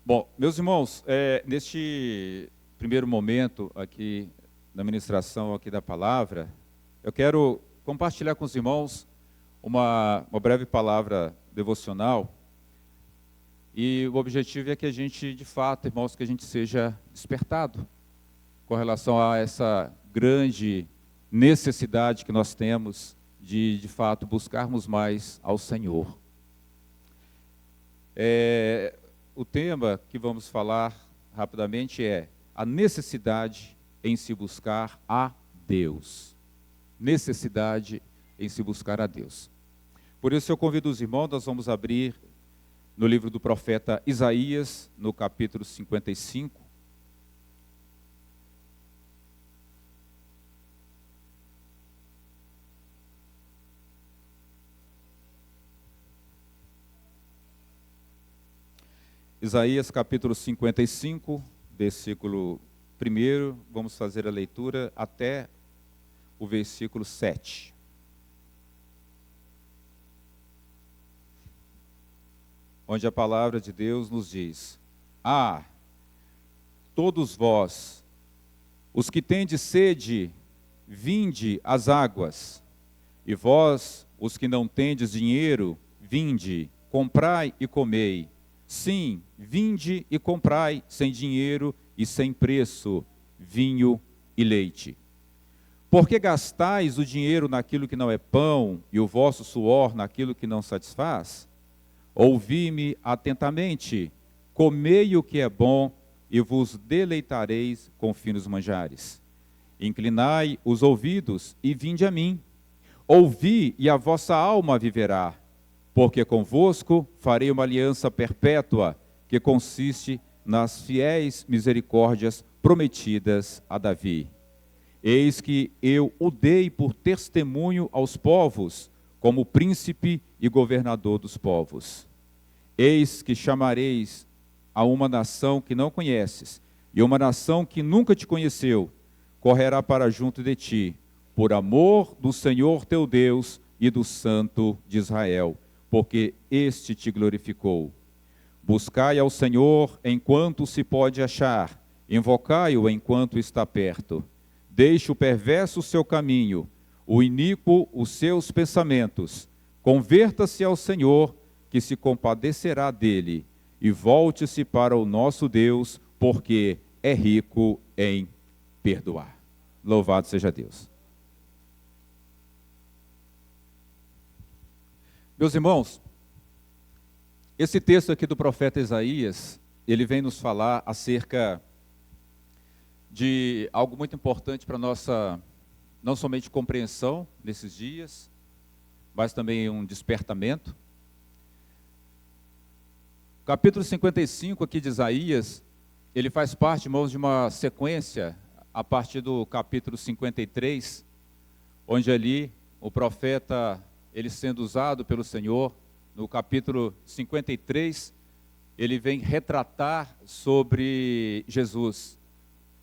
Bom, meus irmãos, neste primeiro momento aqui na ministração aqui da palavra, eu quero compartilhar com os irmãos uma breve palavra devocional, e o objetivo é que a gente, de fato, irmãos, que a gente seja despertado com relação a essa grande necessidade que nós temos de fato, buscarmos mais ao Senhor. O tema que vamos falar rapidamente é a necessidade em se buscar a Deus. Necessidade em se buscar a Deus. Por isso eu convido os irmãos, nós vamos abrir no livro do profeta Isaías, no capítulo 55. Isaías capítulo 55, versículo 1, vamos fazer a leitura até o versículo 7. Onde a palavra de Deus nos diz: Ah, todos vós, os que tendes sede, vinde às águas, e vós, os que não tendes dinheiro, vinde, comprai e comei. Sim, vinde e comprai sem dinheiro e sem preço, vinho e leite. Porque gastais o dinheiro naquilo que não é pão, e o vosso suor naquilo que não satisfaz? Ouvi-me atentamente, comei o que é bom, e vos deleitareis com finos manjares. Inclinai os ouvidos e vinde a mim. Ouvi, e a vossa alma viverá. Porque convosco farei uma aliança perpétua, que consiste nas fiéis misericórdias prometidas a Davi. Eis que eu o dei por testemunho aos povos, como príncipe e governador dos povos. Eis que chamareis a uma nação que não conheces, e uma nação que nunca te conheceu, correrá para junto de ti, por amor do Senhor teu Deus e do Santo de Israel, porque este te glorificou. Buscai ao Senhor enquanto se pode achar, invocai-o enquanto está perto. Deixe o perverso o seu caminho, o iníquo os seus pensamentos. Converta-se ao Senhor, que se compadecerá dele, e volte-se para o nosso Deus, porque é rico em perdoar. Louvado seja Deus. Meus irmãos, esse texto aqui do profeta Isaías, ele vem nos falar acerca de algo muito importante para a nossa, não somente compreensão nesses dias, mas também um despertamento. O capítulo 55 aqui de Isaías, ele faz parte, irmãos, de uma sequência a partir do capítulo 53, onde ali o profeta, ele sendo usado pelo Senhor, no capítulo 53, ele vem retratar sobre Jesus,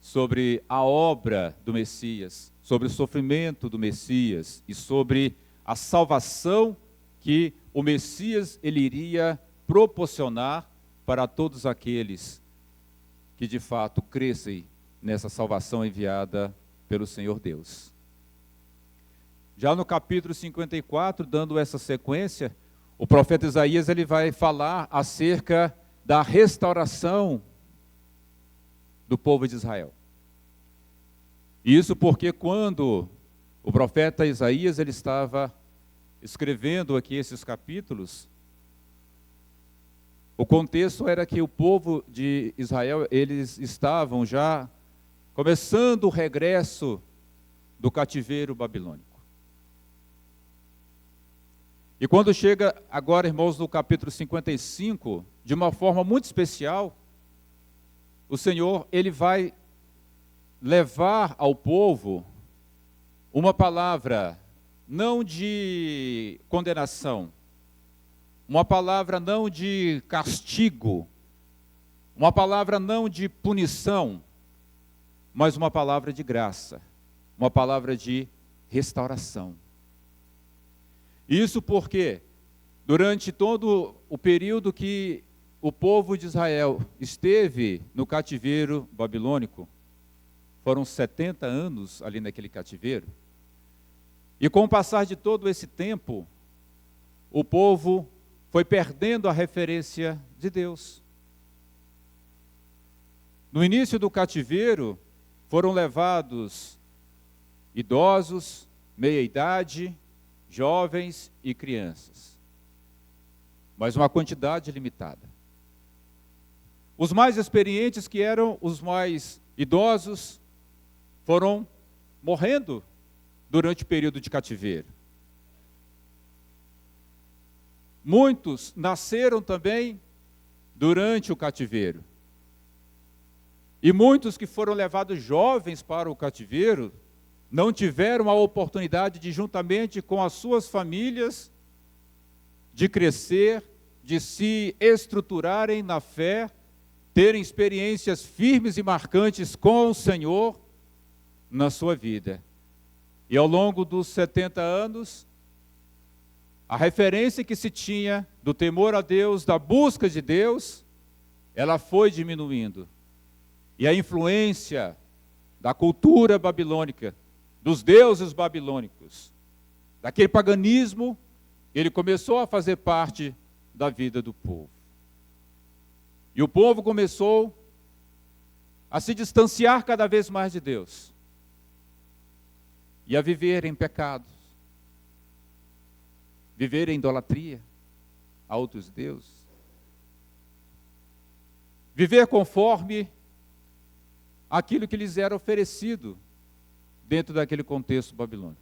sobre a obra do Messias, sobre o sofrimento do Messias e sobre a salvação que o Messias ele iria proporcionar para todos aqueles que de fato crescem nessa salvação enviada pelo Senhor Deus. Já no capítulo 54, dando essa sequência, o profeta Isaías ele vai falar acerca da restauração do povo de Israel. Isso porque quando o profeta Isaías ele estava escrevendo aqui esses capítulos, o contexto era que o povo de Israel, eles estavam já começando o regresso do cativeiro babilônico. E quando chega agora, irmãos, no capítulo 55, de uma forma muito especial, o Senhor, ele vai levar ao povo uma palavra não de condenação, uma palavra não de castigo, uma palavra não de punição, mas uma palavra de graça, uma palavra de restauração. Isso porque, durante todo o período que o povo de Israel esteve no cativeiro babilônico, foram 70 anos ali naquele cativeiro, e com o passar de todo esse tempo, o povo foi perdendo a referência de Deus. No início do cativeiro, foram levados idosos, meia-idade, jovens e crianças, mas uma quantidade limitada. Os mais experientes, que eram os mais idosos, foram morrendo durante o período de cativeiro. Muitos nasceram também durante o cativeiro. E muitos que foram levados jovens para o cativeiro não tiveram a oportunidade de, juntamente com as suas famílias, de crescer, de se estruturarem na fé, terem experiências firmes e marcantes com o Senhor na sua vida. E ao longo dos 70 anos, a referência que se tinha do temor a Deus, da busca de Deus, ela foi diminuindo. E a influência da cultura babilônica, dos deuses babilônicos, daquele paganismo, ele começou a fazer parte da vida do povo. E o povo começou a se distanciar cada vez mais de Deus e a viver em pecados, viver em idolatria a outros deuses, viver conforme aquilo que lhes era oferecido dentro daquele contexto babilônico.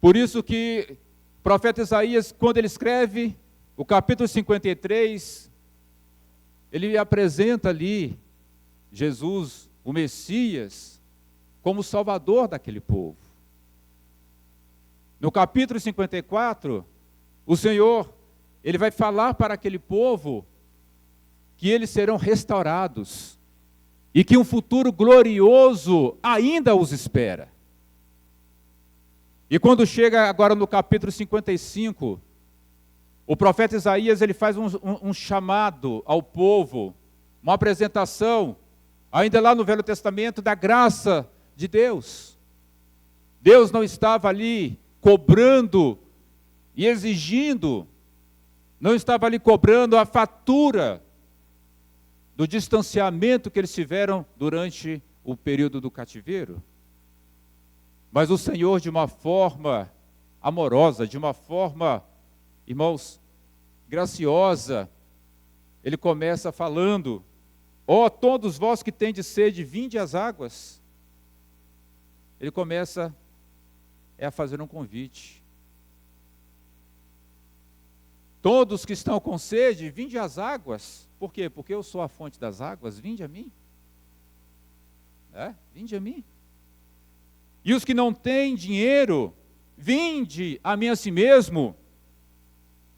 Por isso que o profeta Isaías, quando ele escreve o capítulo 53, ele apresenta ali Jesus, o Messias, como Salvador daquele povo. No capítulo 54, o Senhor, ele vai falar para aquele povo que eles serão restaurados e que um futuro glorioso ainda os espera. E quando chega agora no capítulo 55, o profeta Isaías, ele faz um chamado ao povo, uma apresentação, ainda lá no Velho Testamento, da graça de Deus. Deus não estava ali cobrando e exigindo, não estava ali cobrando a fatura do distanciamento que eles tiveram durante o período do cativeiro. Mas o Senhor, de uma forma amorosa, de uma forma, irmãos, graciosa, ele começa falando: ó, todos vós que tendes sede, vinde às águas. Ele começa a fazer um convite. Todos que estão com sede, vinde às águas. Por quê? Porque eu sou a fonte das águas, vinde a mim. Vinde a mim. E os que não têm dinheiro, vinde a mim a si mesmo.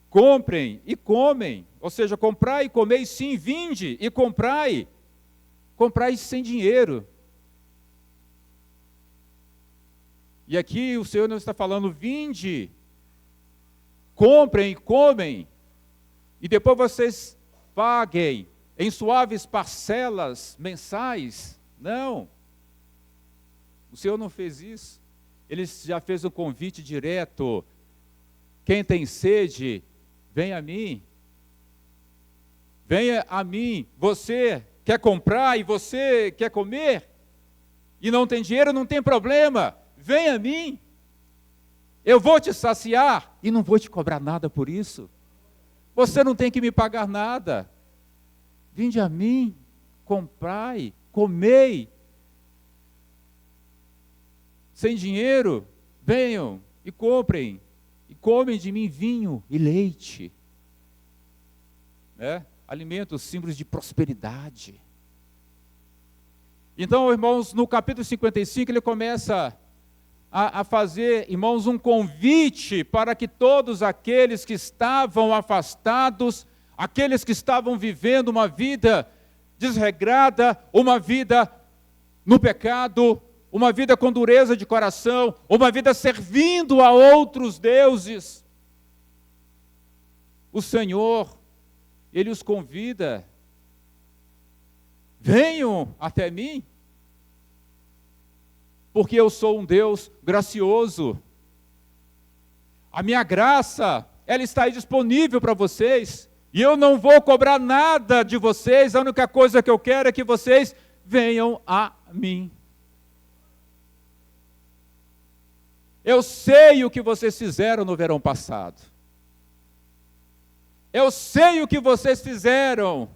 Comprem e comem. Ou seja, comprai e comei, sim, vinde e comprai. Comprai sem dinheiro. E aqui o Senhor não está falando, vinde, comprem e comem, e depois vocês paguem em suaves parcelas mensais. Não. O Senhor não fez isso. Ele já fez um convite direto. Quem tem sede, venha a mim. Venha a mim. Você quer comprar e você quer comer? E não tem dinheiro, não tem problema. Venha a mim. Eu vou te saciar e não vou te cobrar nada por isso. Você não tem que me pagar nada. Vinde a mim, comprai, comei. Sem dinheiro, venham e comprem. E comem de mim vinho e leite. Alimentos, símbolos de prosperidade. Então, irmãos, no capítulo 55, ele começa a fazer, irmãos, um convite para que todos aqueles que estavam afastados, aqueles que estavam vivendo uma vida desregrada, uma vida no pecado, uma vida com dureza de coração, uma vida servindo a outros deuses, o Senhor, Ele os convida, venham até mim, porque eu sou um Deus gracioso. A minha graça, ela está aí disponível para vocês, e eu não vou cobrar nada de vocês, a única coisa que eu quero é que vocês venham a mim. Eu sei o que vocês fizeram no verão passado. Eu sei o que vocês fizeram,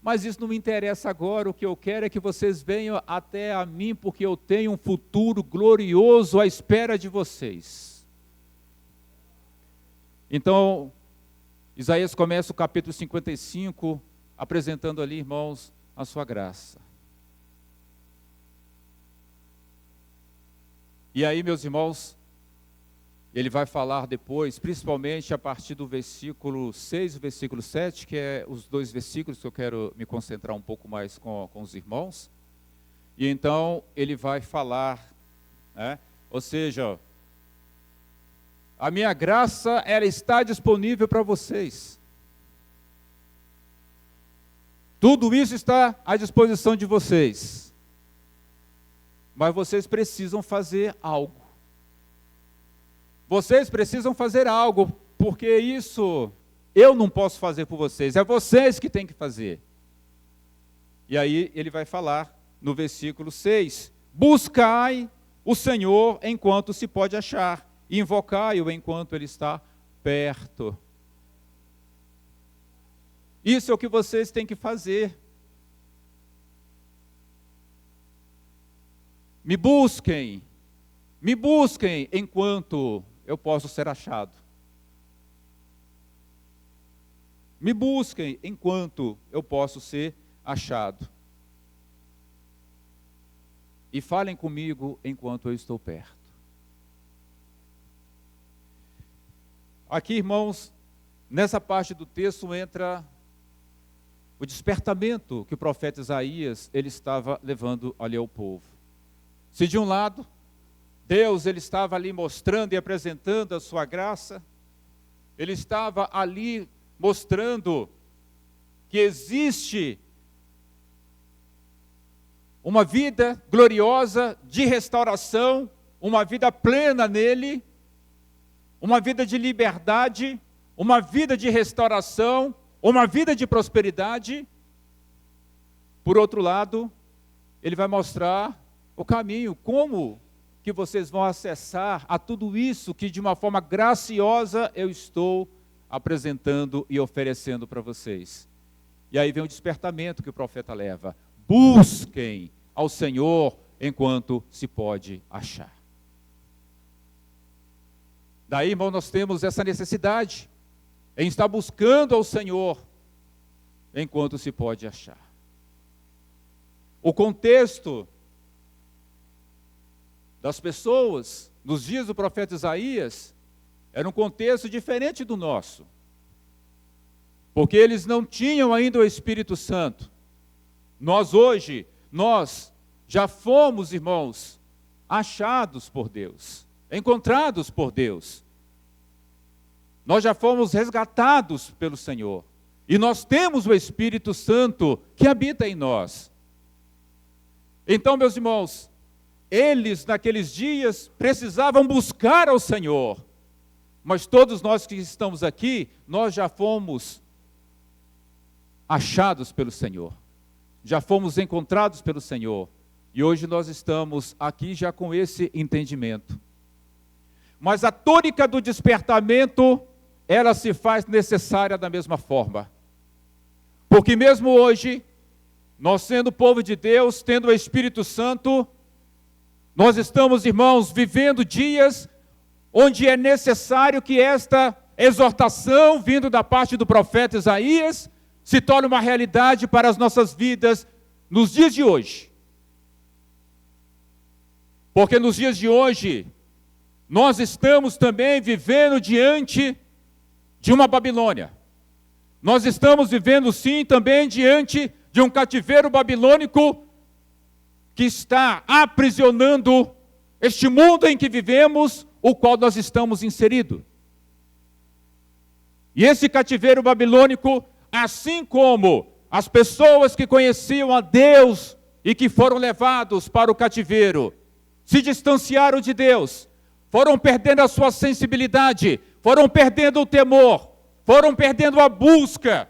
mas isso não me interessa agora. O que eu quero é que vocês venham até a mim, porque eu tenho um futuro glorioso à espera de vocês. Então, Isaías começa o capítulo 55, apresentando ali, irmãos, a sua graça. E aí, meus irmãos, ele vai falar depois, principalmente a partir do versículo 6 e versículo 7, que é os dois versículos que eu quero me concentrar um pouco mais com os irmãos. E então ele vai falar, né? Ou seja, a minha graça, ela está disponível para vocês. Tudo isso está à disposição de vocês. Mas vocês precisam fazer algo. Vocês precisam fazer algo, porque isso eu não posso fazer por vocês, é vocês que têm que fazer. E aí ele vai falar no versículo 6, buscai o Senhor enquanto se pode achar, e invocai-o enquanto ele está perto. Isso é o que vocês têm que fazer. Me busquem enquanto eu posso ser achado. Me busquem enquanto eu posso ser achado. E falem comigo enquanto eu estou perto. Aqui, irmãos, nessa parte do texto entra o despertamento que o profeta Isaías ele estava levando ali ao povo. Se de um lado, Deus ele estava ali mostrando e apresentando a sua graça, ele estava ali mostrando que existe uma vida gloriosa de restauração, uma vida plena nele, uma vida de liberdade, uma vida de restauração, uma vida de prosperidade. Por outro lado, ele vai mostrar o caminho, como que vocês vão acessar a tudo isso que de uma forma graciosa eu estou apresentando e oferecendo para vocês. E aí vem o despertamento que o profeta leva. Busquem ao Senhor enquanto se pode achar. Daí, irmão, nós temos essa necessidade em estar buscando ao Senhor enquanto se pode achar. O contexto das pessoas nos dias do profeta Isaías era um contexto diferente do nosso, porque eles não tinham ainda o Espírito Santo. Nós hoje, nós já fomos, irmãos, achados por Deus, encontrados por Deus. Nós já fomos resgatados pelo Senhor. E nós temos o Espírito Santo que habita em nós. Então, meus irmãos, eles naqueles dias precisavam buscar ao Senhor. Mas todos nós que estamos aqui, nós já fomos achados pelo Senhor. Já fomos encontrados pelo Senhor. E hoje nós estamos aqui já com esse entendimento. Mas a tônica do despertamento, ela se faz necessária da mesma forma. Porque mesmo hoje, nós sendo povo de Deus, tendo o Espírito Santo, nós estamos, irmãos, vivendo dias onde é necessário que esta exortação, vindo da parte do profeta Isaías, se torne uma realidade para as nossas vidas nos dias de hoje. Porque nos dias de hoje, nós estamos também vivendo diante de uma Babilônia. Nós estamos vivendo sim também diante de um cativeiro babilônico que está aprisionando este mundo em que vivemos, o qual nós estamos inseridos. E esse cativeiro babilônico, assim como as pessoas que conheciam a Deus e que foram levados para o cativeiro, se distanciaram de Deus, foram perdendo a sua sensibilidade, foram perdendo o temor, foram perdendo a busca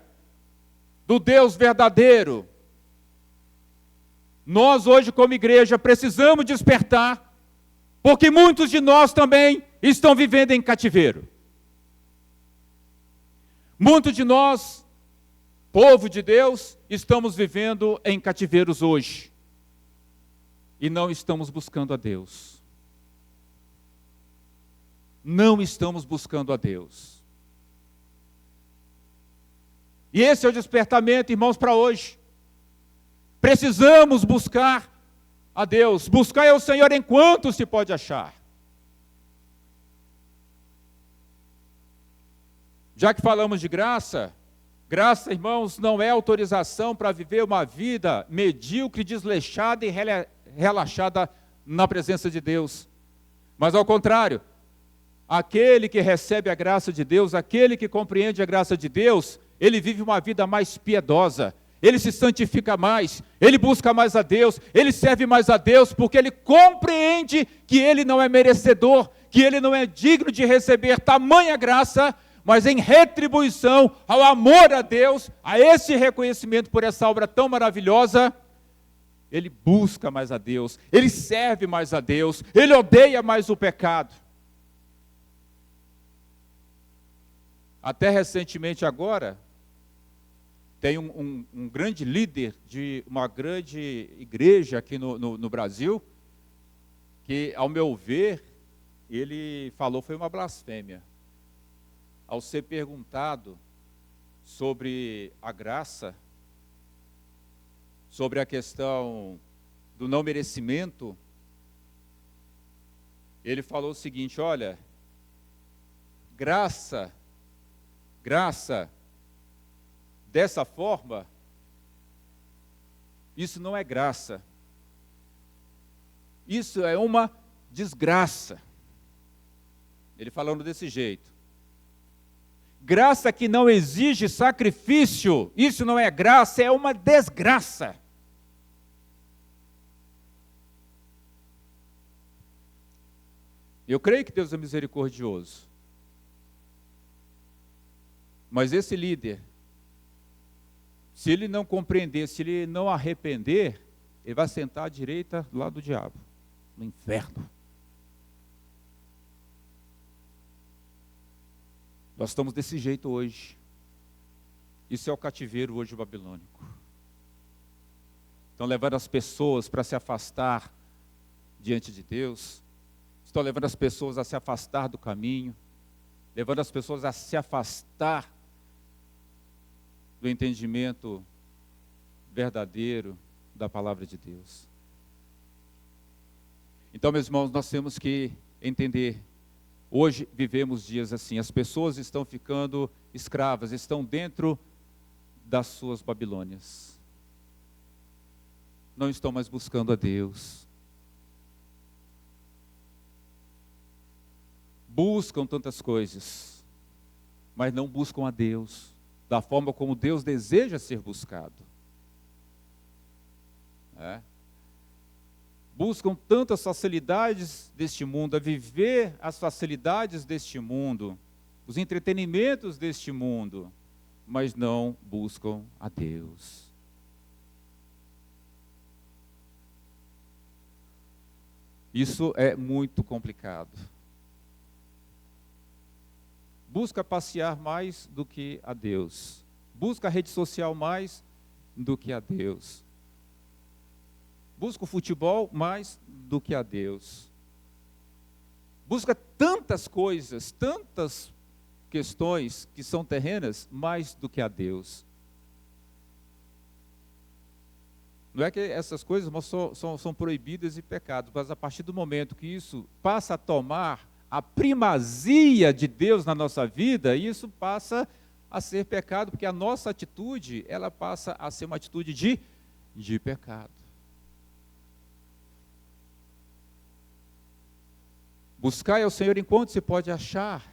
do Deus verdadeiro. Nós hoje como igreja precisamos despertar, porque muitos de nós também estão vivendo em cativeiro. Muitos de nós, povo de Deus, estamos vivendo em cativeiros hoje. E não estamos buscando a Deus. Não estamos buscando a Deus. E esse é o despertamento, irmãos, para hoje. Precisamos buscar a Deus. Buscar ao Senhor enquanto se pode achar. Já que falamos de graça, graça, irmãos, não é autorização para viver uma vida medíocre, desleixada e relaxada na presença de Deus. Mas ao contrário, aquele que recebe a graça de Deus, aquele que compreende a graça de Deus, ele vive uma vida mais piedosa, ele se santifica mais, ele busca mais a Deus, ele serve mais a Deus, porque ele compreende que ele não é merecedor, que ele não é digno de receber tamanha graça, mas em retribuição ao amor a Deus, a esse reconhecimento por essa obra tão maravilhosa, ele busca mais a Deus, ele serve mais a Deus, ele odeia mais o pecado. Até recentemente agora, tem um grande líder de uma grande igreja aqui no Brasil, que, ao meu ver, ele falou foi uma blasfêmia. Ao ser perguntado sobre a graça, sobre a questão do não merecimento, ele falou o seguinte: olha, graça, dessa forma, isso não é graça, isso é uma desgraça. Ele falando desse jeito. Graça que não exige sacrifício, isso não é graça, é uma desgraça. Eu creio que Deus é misericordioso. Mas esse líder, se ele não compreender, se ele não arrepender, ele vai sentar à direita do lado do diabo, no inferno. Nós estamos desse jeito hoje. Isso é o cativeiro hoje babilônico. Estão levando as pessoas para se afastar diante de Deus. Estão levando as pessoas a se afastar do caminho. Levando as pessoas a se afastar do entendimento verdadeiro da palavra de Deus. Então, meus irmãos, nós temos que entender. Hoje vivemos dias assim, as pessoas estão ficando escravas, estão dentro das suas Babilônias. Não estão mais buscando a Deus. Buscam tantas coisas, mas não buscam a Deus da forma como Deus deseja ser buscado. Buscam tantas facilidades deste mundo, a viver as facilidades deste mundo, os entretenimentos deste mundo, mas não buscam a Deus. Isso é muito complicado. Busca passear mais do que a Deus. Busca a rede social mais do que a Deus. Busca o futebol mais do que a Deus. Busca tantas coisas, tantas questões que são terrenas, mais do que a Deus. Não é que essas coisas são proibidas e pecados, mas a partir do momento que isso passa a tomar a primazia de Deus na nossa vida, isso passa a ser pecado, porque a nossa atitude, ela passa a ser uma atitude de pecado. Buscai ao Senhor enquanto se pode achar.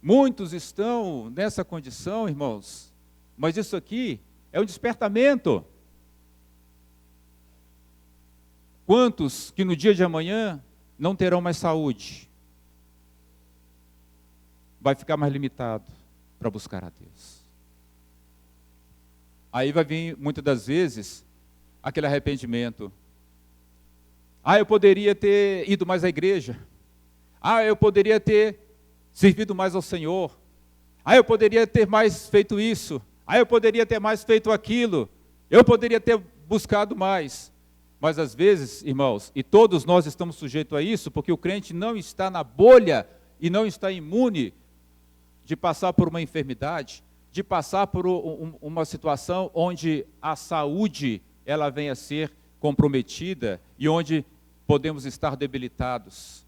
Muitos estão nessa condição, irmãos, mas isso aqui é um despertamento. Quantos que no dia de amanhã não terão mais saúde? Vai ficar mais limitado para buscar a Deus. Aí vai vir, muitas das vezes, aquele arrependimento. Eu poderia ter ido mais à igreja. Eu poderia ter servido mais ao Senhor. Eu poderia ter mais feito isso. Eu poderia ter mais feito aquilo. Eu poderia ter buscado mais. Mas às vezes, irmãos, e todos nós estamos sujeitos a isso, porque o crente não está na bolha e não está imune de passar por uma enfermidade, de passar por uma situação onde a saúde ela venha a ser comprometida e onde podemos estar debilitados.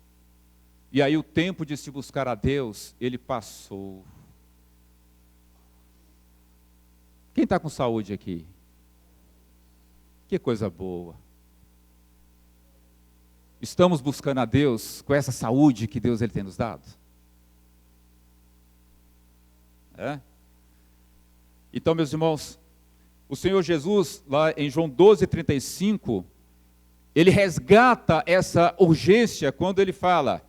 E aí o tempo de se buscar a Deus, ele passou. Quem está com saúde aqui? Que coisa boa. Estamos buscando a Deus com essa saúde que Deus ele tem nos dado? Então, meus irmãos, o Senhor Jesus, lá em João 12:35, ele resgata essa urgência quando ele fala: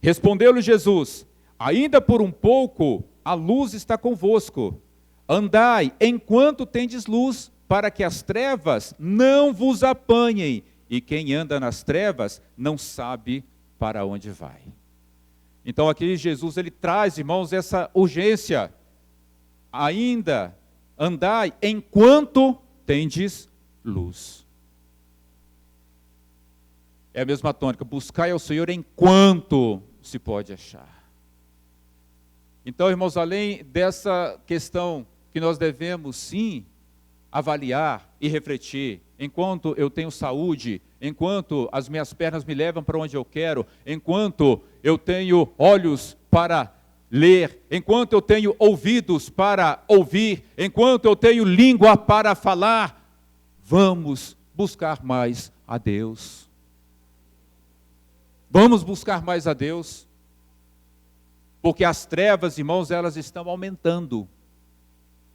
respondeu-lhe Jesus, ainda por um pouco a luz está convosco, andai enquanto tendes luz, para que as trevas não vos apanhem, e quem anda nas trevas não sabe para onde vai. Então aqui Jesus ele traz, irmãos, essa urgência. Ainda andai enquanto tendes luz. É a mesma tônica, buscai ao Senhor enquanto se pode achar. Então, irmãos, além dessa questão que nós devemos sim avaliar e refletir, enquanto eu tenho saúde, enquanto as minhas pernas me levam para onde eu quero, enquanto eu tenho olhos para ler, enquanto eu tenho ouvidos para ouvir, enquanto eu tenho língua para falar, vamos buscar mais a Deus. Vamos buscar mais a Deus, porque as trevas, irmãos, elas estão aumentando.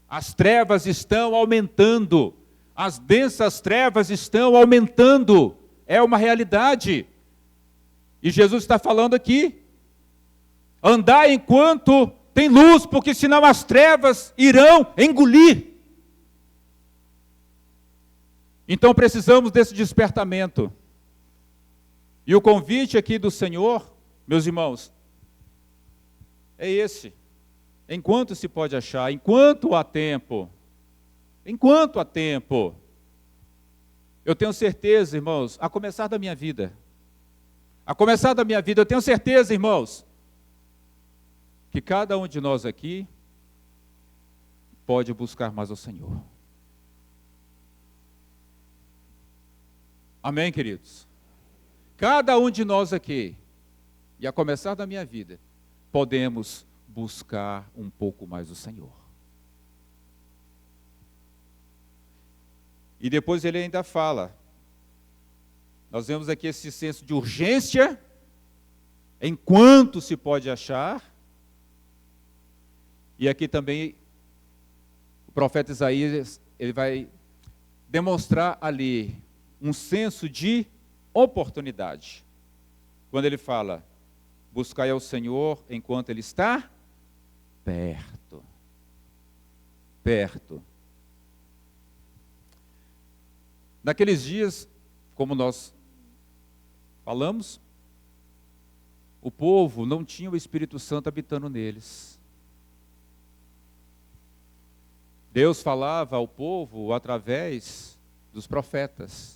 As trevas estão aumentando. As densas trevas estão aumentando. É uma realidade. E Jesus está falando aqui: andai enquanto tem luz, porque senão as trevas irão engolir. Então precisamos desse despertamento. E o convite aqui do Senhor, meus irmãos, é esse. Enquanto se pode achar, enquanto há tempo. Enquanto há tempo. Eu tenho certeza, irmãos, a começar da minha vida. A começar da minha vida, eu tenho certeza, irmãos, que cada um de nós aqui pode buscar mais ao Senhor. Amém, queridos? Cada um de nós aqui, e a começar da minha vida, podemos buscar um pouco mais o Senhor. E depois ele ainda fala, nós vemos aqui esse senso de urgência, enquanto se pode achar, e aqui também o profeta Isaías, ele vai demonstrar ali um senso de oportunidade. Quando ele fala, buscai ao Senhor enquanto Ele está perto. Perto. Naqueles dias, como nós falamos, o povo não tinha o Espírito Santo habitando neles. Deus falava ao povo através dos profetas.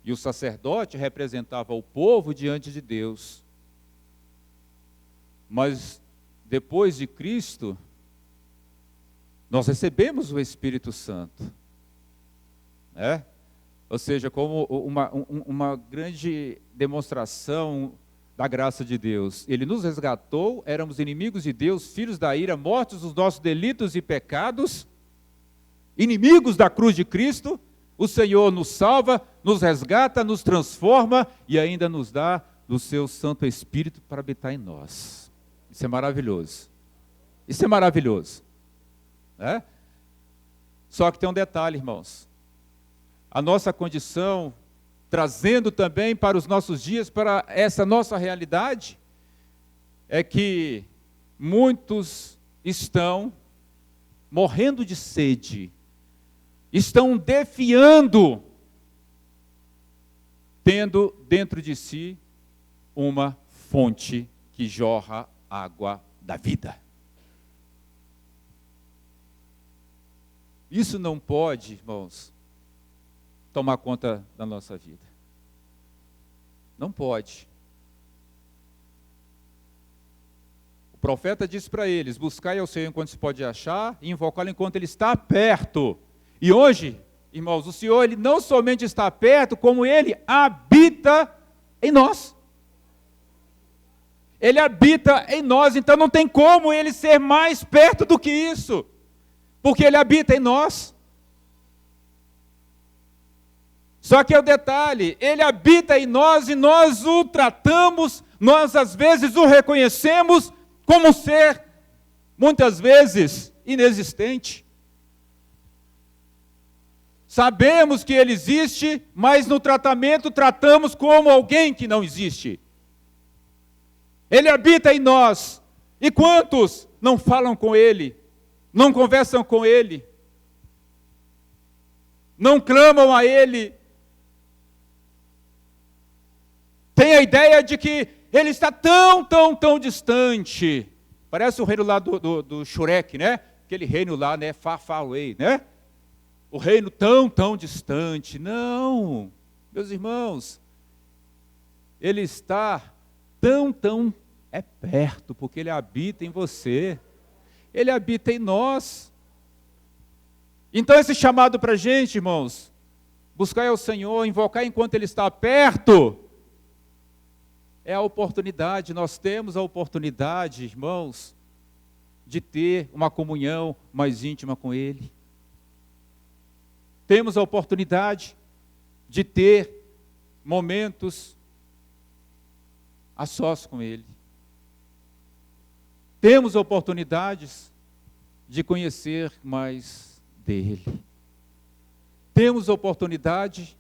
E o sacerdote representava o povo diante de Deus. Mas depois de Cristo, nós recebemos o Espírito Santo. Ou seja, como uma grande demonstração da graça de Deus. Ele nos resgatou, éramos inimigos de Deus, filhos da ira, mortos dos nossos delitos e pecados, inimigos da cruz de Cristo. O Senhor nos salva, nos resgata, nos transforma e ainda nos dá do seu Santo Espírito para habitar em nós. Isso é maravilhoso. Isso é maravilhoso. Né? Só que tem um detalhe, irmãos. A nossa condição, trazendo também para os nossos dias, para essa nossa realidade, é que muitos estão morrendo de sede, estão defiando, tendo dentro de si uma fonte que jorra água da vida. Isso não pode, irmãos, tomar conta da nossa vida. Não pode. O profeta disse para eles: buscai ao Senhor enquanto se pode achar, e invocá-lo enquanto Ele está perto. E hoje, irmãos, o Senhor, Ele não somente está perto, como Ele habita em nós. Ele habita em nós, então não tem como Ele ser mais perto do que isso, porque Ele habita em nós. Só que é o detalhe, Ele habita em nós e nós o tratamos, nós às vezes o reconhecemos como um ser, muitas vezes, inexistente. Sabemos que Ele existe, mas no tratamento tratamos como alguém que não existe. Ele habita em nós. E quantos não falam com Ele, não conversam com Ele, não clamam a Ele? Tem a ideia de que Ele está tão distante. Parece o reino lá do Shrek, né? Aquele reino lá, né? Far away, né? O reino tão distante. Não, meus irmãos, Ele está tão perto, porque Ele habita em você. Ele habita em nós. Então esse chamado para a gente, irmãos, buscar ao Senhor, invocar enquanto Ele está perto, é a oportunidade. Nós temos a oportunidade, irmãos, de ter uma comunhão mais íntima com Ele. Temos a oportunidade de ter momentos a sós com Ele. Temos oportunidades de conhecer mais dEle. Temos oportunidade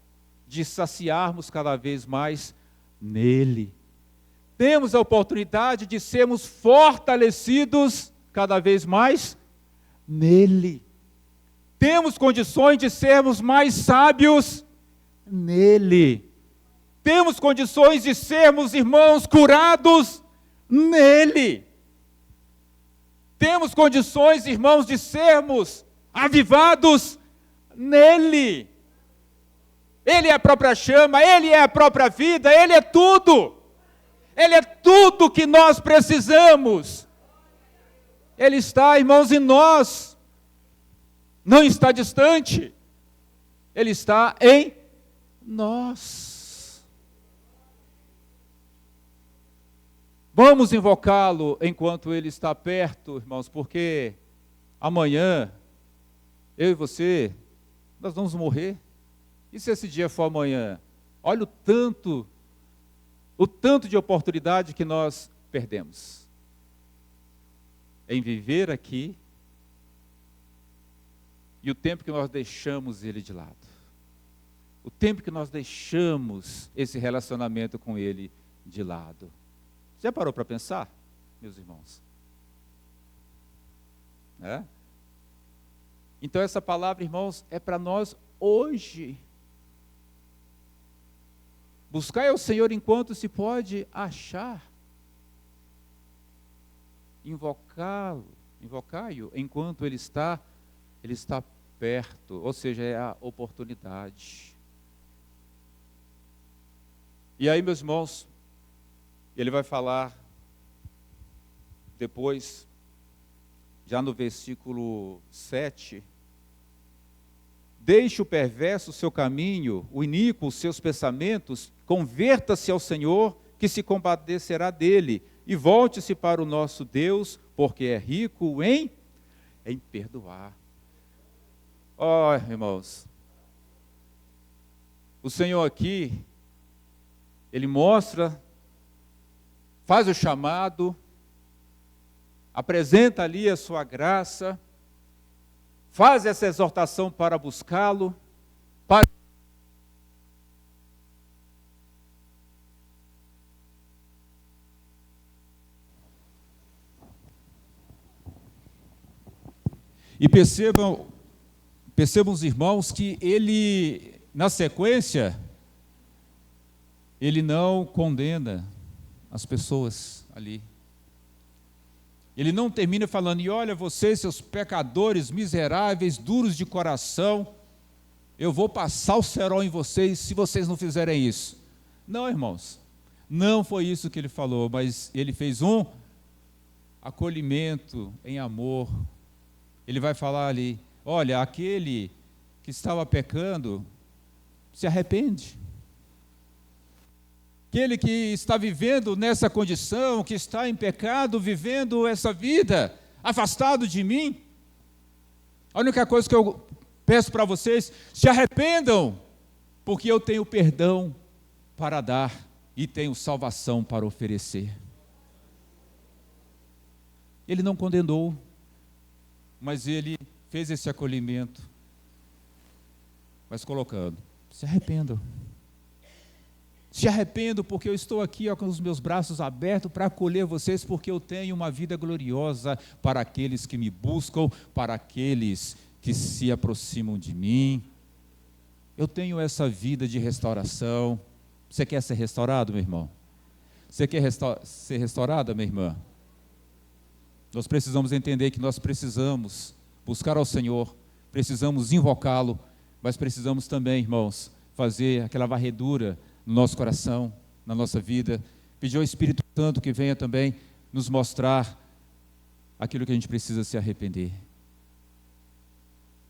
de saciarmos cada vez mais nele. Temos a oportunidade de sermos fortalecidos cada vez mais nele. Temos condições de sermos mais sábios nele. Temos condições de sermos, irmãos, curados nele. Temos condições, irmãos, de sermos avivados nele. Ele é a própria chama, Ele é a própria vida, Ele é tudo. Ele é tudo que nós precisamos. Ele está, irmãos, em nós. Não está distante. Ele está em nós. Vamos invocá-lo enquanto Ele está perto, irmãos, porque amanhã, eu e você, nós vamos morrer. E se esse dia for amanhã? Olha o tanto de oportunidade que nós perdemos em viver aqui e o tempo que nós deixamos Ele de lado. O tempo que nós deixamos esse relacionamento com Ele de lado. Já parou para pensar, meus irmãos? Então essa palavra, irmãos, é para nós hoje. Buscai ao Senhor enquanto se pode achar. Invocai-o enquanto Ele está perto, ou seja, é a oportunidade. E aí, meus irmãos, Ele vai falar depois, já no versículo 7, deixe o perverso o seu caminho, o iníquo os seus pensamentos, converta-se ao Senhor, que se compadecerá dele, e volte-se para o nosso Deus, porque é rico em perdoar. Ó, irmãos, o Senhor aqui, Ele mostra, faz o chamado, apresenta ali a sua graça, faz essa exortação para buscá-lo, para... E percebam os irmãos que ele, na sequência, ele não condena as pessoas ali. Ele não termina falando, e olha vocês, seus pecadores miseráveis, duros de coração, eu vou passar o cerol em vocês se vocês não fizerem isso. Não, irmãos, não foi isso que ele falou, mas ele fez um acolhimento em amor. Ele vai falar ali, olha, aquele que estava pecando, se arrepende. Aquele que está vivendo nessa condição, que está em pecado, vivendo essa vida, afastado de mim, a única coisa que eu peço para vocês, se arrependam, porque eu tenho perdão para dar e tenho salvação para oferecer. Ele não condenou, mas ele fez esse acolhimento, mas colocando, se arrependam. Se arrependo porque eu estou aqui ó, com os meus braços abertos para acolher vocês, porque eu tenho uma vida gloriosa para aqueles que me buscam, para aqueles que se aproximam de mim. Eu tenho essa vida de restauração. Você quer ser restaurado, meu irmão? Você quer ser restaurada, minha irmã? Nós precisamos entender que nós precisamos buscar ao Senhor, precisamos invocá-lo, mas precisamos também, irmãos, fazer aquela varredura no nosso coração, na nossa vida, pedir ao Espírito Santo que venha também nos mostrar aquilo que a gente precisa se arrepender.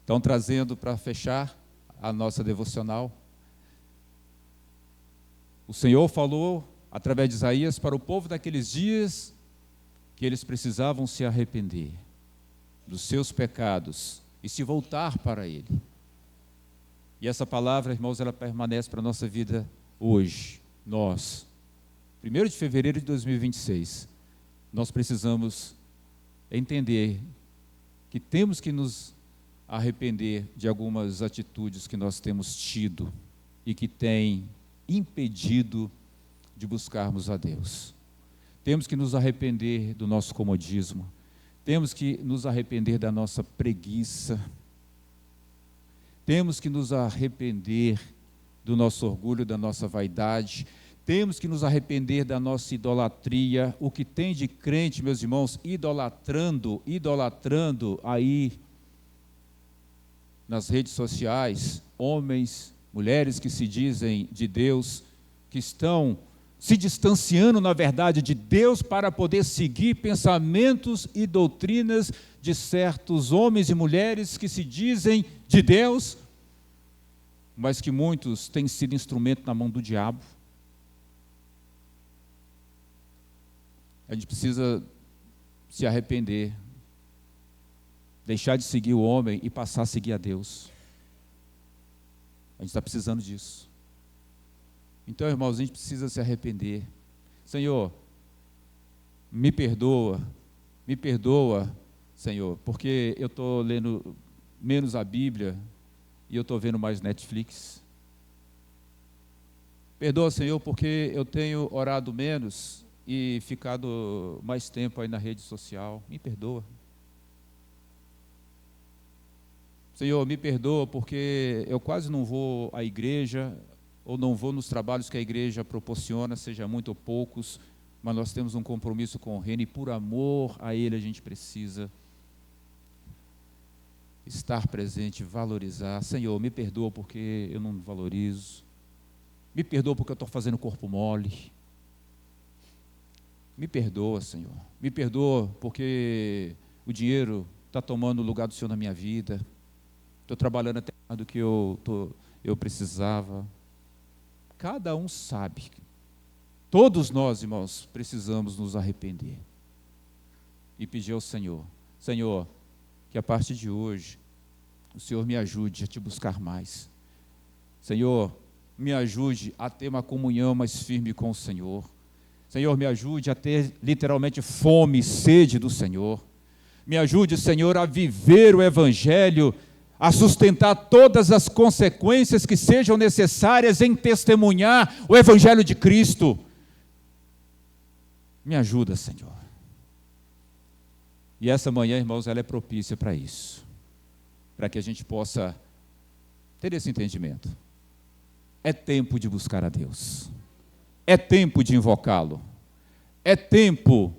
Então, trazendo para fechar a nossa devocional, o Senhor falou, através de Isaías, para o povo daqueles dias, que eles precisavam se arrepender dos seus pecados e se voltar para Ele. E essa palavra, irmãos, ela permanece para a nossa vida hoje. Nós, 1º de fevereiro de 2026, nós precisamos entender que temos que nos arrepender de algumas atitudes que nós temos tido e que têm impedido de buscarmos a Deus. Temos que nos arrepender do nosso comodismo, temos que nos arrepender da nossa preguiça, temos que nos arrepender do nosso orgulho, da nossa vaidade, temos que nos arrepender da nossa idolatria. O que tem de crente, meus irmãos, idolatrando aí nas redes sociais, homens, mulheres que se dizem de Deus, que estão se distanciando, na verdade, de Deus para poder seguir pensamentos e doutrinas de certos homens e mulheres que se dizem de Deus, mas que muitos têm sido instrumento na mão do diabo. A gente precisa se arrepender, deixar de seguir o homem e passar a seguir a Deus. A gente está precisando disso. Então, irmãos, a gente precisa se arrepender. Senhor, me perdoa, Senhor, porque eu estou lendo menos a Bíblia e eu estou vendo mais Netflix. Perdoa, Senhor, porque eu tenho orado menos e ficado mais tempo aí na rede social. Me perdoa. Senhor, me perdoa porque eu quase não vou à igreja, ou não vou nos trabalhos que a igreja proporciona, seja muito ou poucos, mas nós temos um compromisso com o reino e por amor a Ele a gente precisa estar presente, valorizar. Senhor, me perdoa porque eu não valorizo, me perdoa porque eu estou fazendo corpo mole, me perdoa, Senhor, me perdoa porque o dinheiro está tomando o lugar do Senhor na minha vida, estou trabalhando até mais do que eu precisava. Cada um sabe, todos nós, irmãos, precisamos nos arrepender e pedir ao Senhor, Senhor, que a partir de hoje o Senhor me ajude a te buscar mais. Senhor, me ajude a ter uma comunhão mais firme com o Senhor. Senhor, me ajude a ter literalmente fome e sede do Senhor. Me ajude, Senhor, a viver o Evangelho, a sustentar todas as consequências que sejam necessárias em testemunhar o Evangelho de Cristo. Me ajuda, Senhor. E essa manhã, irmãos, ela é propícia para isso, para que a gente possa ter esse entendimento. É tempo de buscar a Deus. É tempo de invocá-lo. É tempo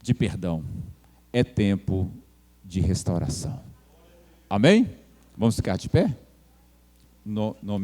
de perdão. É tempo de restauração. Amém? Vamos ficar de pé? No nome